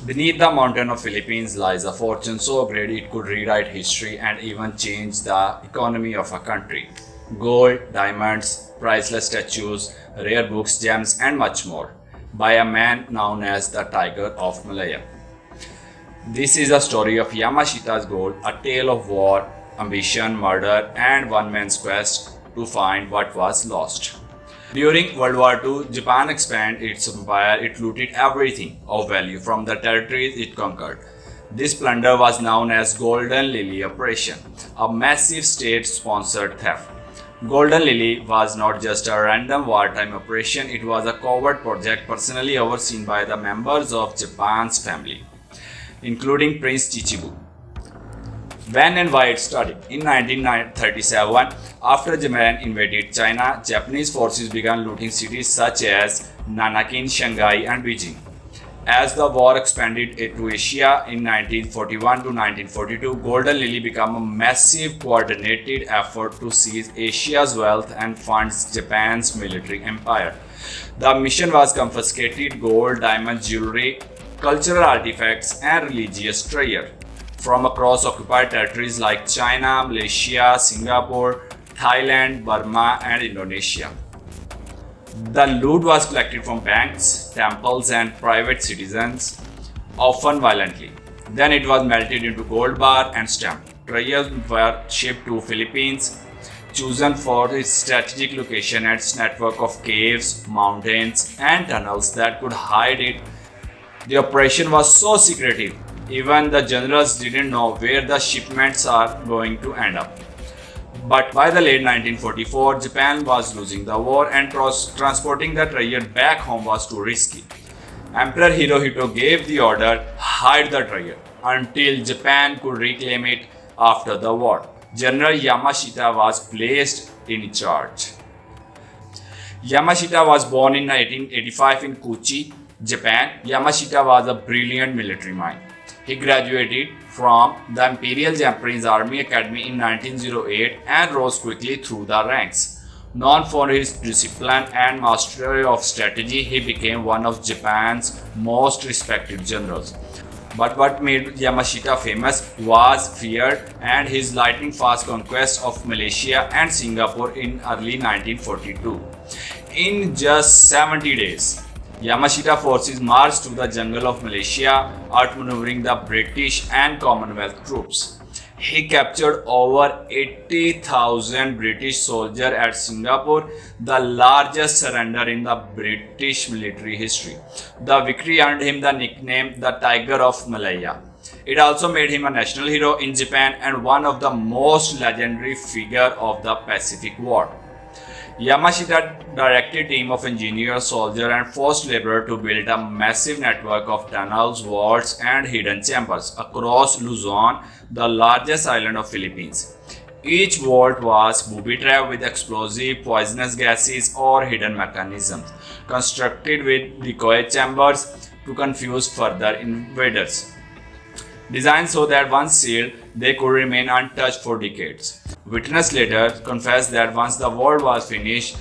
Beneath the mountain of Philippines lies a fortune so great it could rewrite history and even change the economy of a country. Gold, diamonds, priceless statues, rare books, gems, and much more, by a man known as the Tiger of Malaya. This is a story of Yamashita's Gold, a tale of war, ambition, murder, and one man's quest to find what was lost. During World War II, Japan expanded its empire. It looted everything of value from the territories it conquered. This plunder was known as Golden Lily Operation, a massive state-sponsored theft. Golden Lily was not just a random wartime operation, it was a covert project personally overseen by the members of Japan's family, including Prince Chichibu. When and why it started? In 1937, after Japan invaded China, Japanese forces began looting cities such as Nanking, Shanghai, and Beijing. As the war expanded to Asia in 1941 to 1942, Golden Lily became a massive coordinated effort to seize Asia's wealth and fund Japan's military empire. The mission was confiscated gold, diamonds, jewelry, cultural artifacts, and religious treasure from across occupied territories like China, Malaysia, Singapore, Thailand, Burma, and Indonesia. The loot was collected from banks, temples, and private citizens, often violently. Then it was melted into gold bar and stamped. Treasures were shipped to Philippines, chosen for its strategic location and its network of caves, mountains, and tunnels that could hide it. The operation was so secretive, even the generals didn't know where the shipments are going to end up. But by the late 1944, Japan was losing the war and transporting the treasure back home was too risky. Emperor Hirohito gave the order, hide the treasure, until Japan could reclaim it after the war. General Yamashita was placed in charge. Yamashita was born in 1885 in Kochi, Japan. Yamashita was a brilliant military mind. He graduated from the Imperial Japanese Army Academy in 1908 and rose quickly through the ranks. Known for his discipline and mastery of strategy, he became one of Japan's most respected generals. But what made Yamashita famous was fear and his lightning-fast conquest of Malaysia and Singapore in early 1942. In just 70 days, Yamashita forces marched to the jungle of Malaysia, outmaneuvering the British and Commonwealth troops. He captured over 80,000 British soldiers at Singapore, the largest surrender in the British military history. The victory earned him the nickname the Tiger of Malaya. It also made him a national hero in Japan and one of the most legendary figures of the Pacific War. Yamashita directed a team of engineers, soldiers, and forced laborers to build a massive network of tunnels, vaults, and hidden chambers across Luzon, the largest island of Philippines. Each vault was booby-trapped with explosive, poisonous gases, or hidden mechanisms, constructed with decoy chambers to confuse further invaders. Designed so that once sealed, they could remain untouched for decades. Witnesses later confessed that once the wall was finished,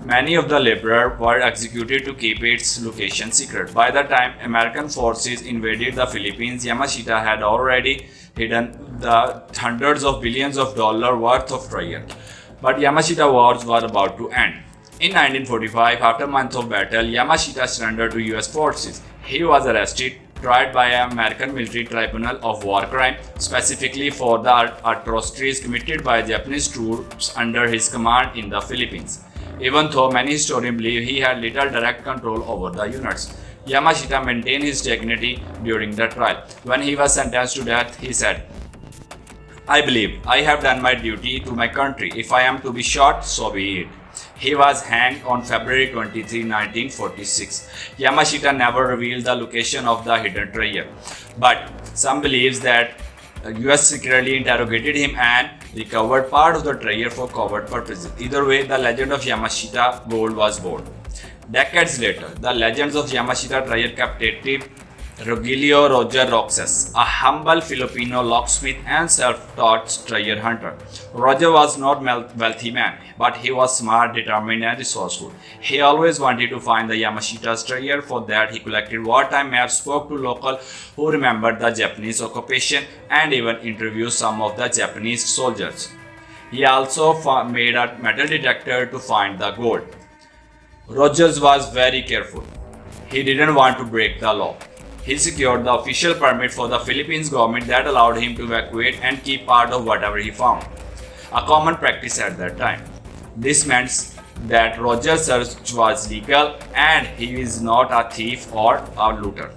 many of the laborers were executed to keep its location secret. By the time American forces invaded the Philippines, Yamashita had already hidden the hundreds of billions of dollars worth of treasure. But Yamashita wars were about to end. In 1945, after months of battle, Yamashita surrendered to US forces. He was arrested, tried by an American military tribunal of war crime, specifically for the atrocities committed by Japanese troops under his command in the Philippines. Even though many historians believe he had little direct control over the units, Yamashita maintained his dignity during the trial. When he was sentenced to death, he said, "I believe I have done my duty to my country. If I am to be shot, so be it." He was hanged on February 23, 1946. Yamashita never revealed the location of the hidden treasure, but some believes that the US secretly interrogated him and recovered part of the treasure for covert purposes. Either way, the legend of Yamashita Gold was born. Decades later, the legends of Yamashita treasure captive Rogelio Roger Roxas, a humble Filipino locksmith and self-taught treasure hunter. Roger was not a wealthy man, but he was smart, determined, and resourceful. He always wanted to find the Yamashita's treasure. For that, he collected wartime maps, spoke to locals who remembered the Japanese occupation, and even interviewed some of the Japanese soldiers. He also made a metal detector to find the gold. Rogers was very careful. He didn't want to break the law. He secured the official permit for the Philippines government that allowed him to evacuate and keep part of whatever he found, a common practice at that time. This meant that Roger's search was legal and he is not a thief or a looter.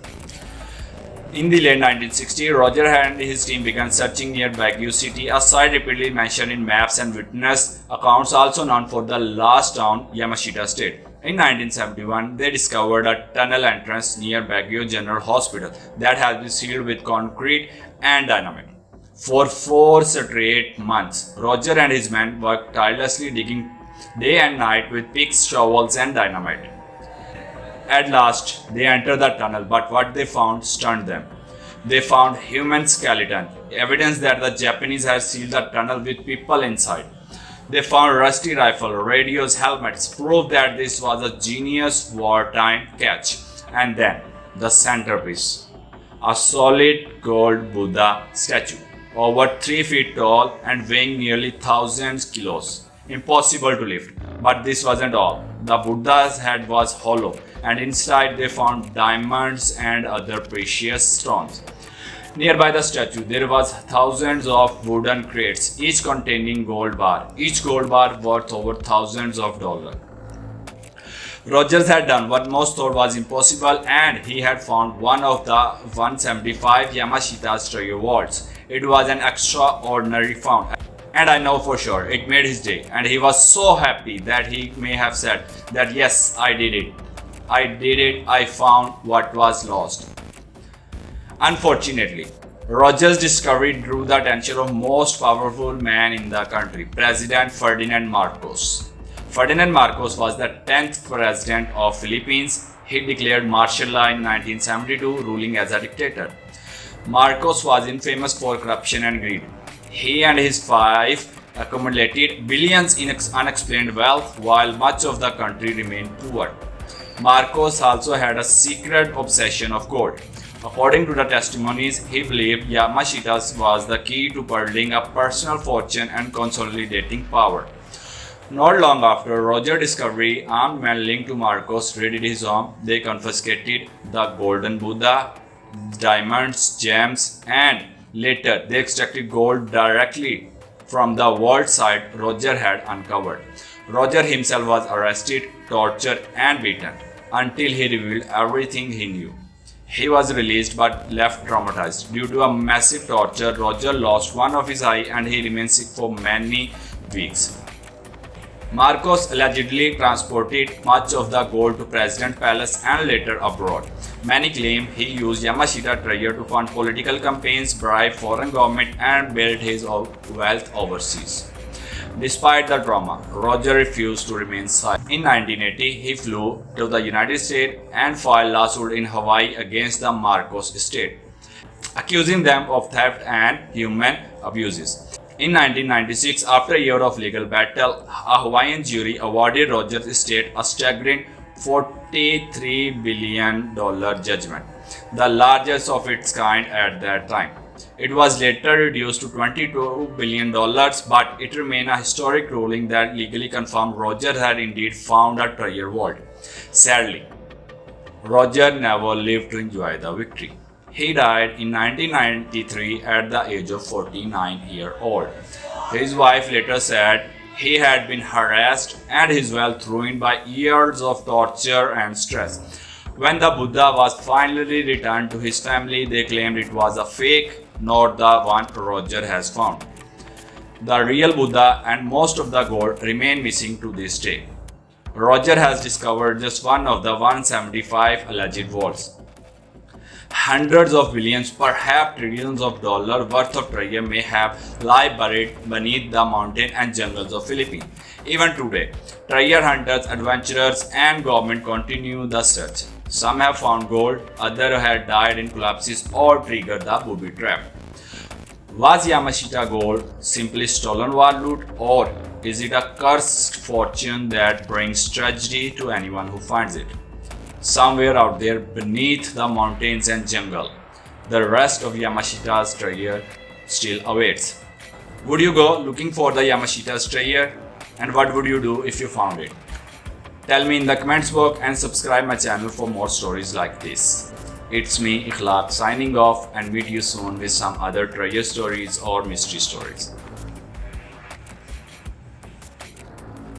In the late 1960s, Roger and his team began searching near Baguio City, a site repeatedly mentioned in maps and witness accounts, also known for the last town, Yamashita State. In 1971, they discovered a tunnel entrance near Baguio General Hospital that had been sealed with concrete and dynamite. For 4 straight months, Roger and his men worked tirelessly, digging day and night with picks, shovels, and dynamite. At last, they entered the tunnel, but what they found stunned them. They found human skeleton, evidence that the Japanese had sealed the tunnel with people inside. They found rusty rifle, radios, helmets, proof that this was a genius wartime catch. And then, the centerpiece, a solid gold Buddha statue, over 3 feet tall and weighing nearly 1,000 kilos. Impossible to lift. But this wasn't all. The Buddha's head was hollow, and inside they found diamonds and other precious stones. Nearby the statue, there was thousands of wooden crates, each containing gold bar, each gold bar worth over thousands of dollars. Rogers had done what most thought was impossible, and he had found one of the 175 Yamashita's treasure vaults. It was an extraordinary found, and I know for sure it made his day, and he was so happy that he may have said that yes, I did it. I found what was lost. Unfortunately, Rogers' discovery drew the attention of most powerful man in the country, President Ferdinand Marcos. Ferdinand Marcos was the 10th president of Philippines. He declared martial law in 1972, ruling as a dictator. Marcos was infamous for corruption and greed. He and his wife accumulated billions in unexplained wealth, while much of the country remained poor. Marcos also had a secret obsession of gold. According to the testimonies, he believed Yamashita was the key to building a personal fortune and consolidating power. Not long after Roger's discovery, armed men linked to Marcos raided his home. They confiscated the golden Buddha, diamonds, gems, and later they extracted gold directly from the vault site Roger had uncovered. Roger himself was arrested, tortured, and beaten until he revealed everything he knew. He was released but left traumatized. Due to a massive torture, Roger lost one of his eyes and he remained sick for many weeks. Marcos allegedly transported much of the gold to President Palace and later abroad. Many claim he used Yamashita treasure to fund political campaigns, bribe foreign government, and build his wealth overseas. Despite the trauma, Roger refused to remain silent. In 1980, he flew to the United States and filed lawsuit in Hawaii against the Marcos estate, accusing them of theft and human abuses. In 1996, after a year of legal battle, a Hawaiian jury awarded Roger's estate a staggering $43 billion judgment, the largest of its kind at that time. It was later reduced to $22 billion, but it remained a historic ruling that legally confirmed Roger had indeed found a treasure vault. Sadly, Roger never lived to enjoy the victory. He died in 1993 at the age of 49 years old. His wife later said he had been harassed and his wealth ruined by years of torture and stress. When the Buddha was finally returned to his family, they claimed it was a fake, not the one Roger has found. The real Buddha and most of the gold remain missing to this day. Roger has discovered just one of the 175 alleged vaults. Hundreds of billions, perhaps trillions of dollars worth of treasure may have lie buried beneath the mountains and jungles of Philippines. Even today, treasure hunters, adventurers, and government continue the search. Some have found gold, others had died in collapses or triggered the booby trap. Was Yamashita Gold simply stolen war loot, or is it a cursed fortune that brings tragedy to anyone who finds it? Somewhere out there beneath the mountains and jungle, the rest of Yamashita's treasure still awaits. Would you go looking for the Yamashita's treasure? And what would you do if you found it? Tell me in the comments box and subscribe my channel for more stories like this. It's me, Ikhlaq, signing off, and meet you soon with some other treasure stories or mystery stories.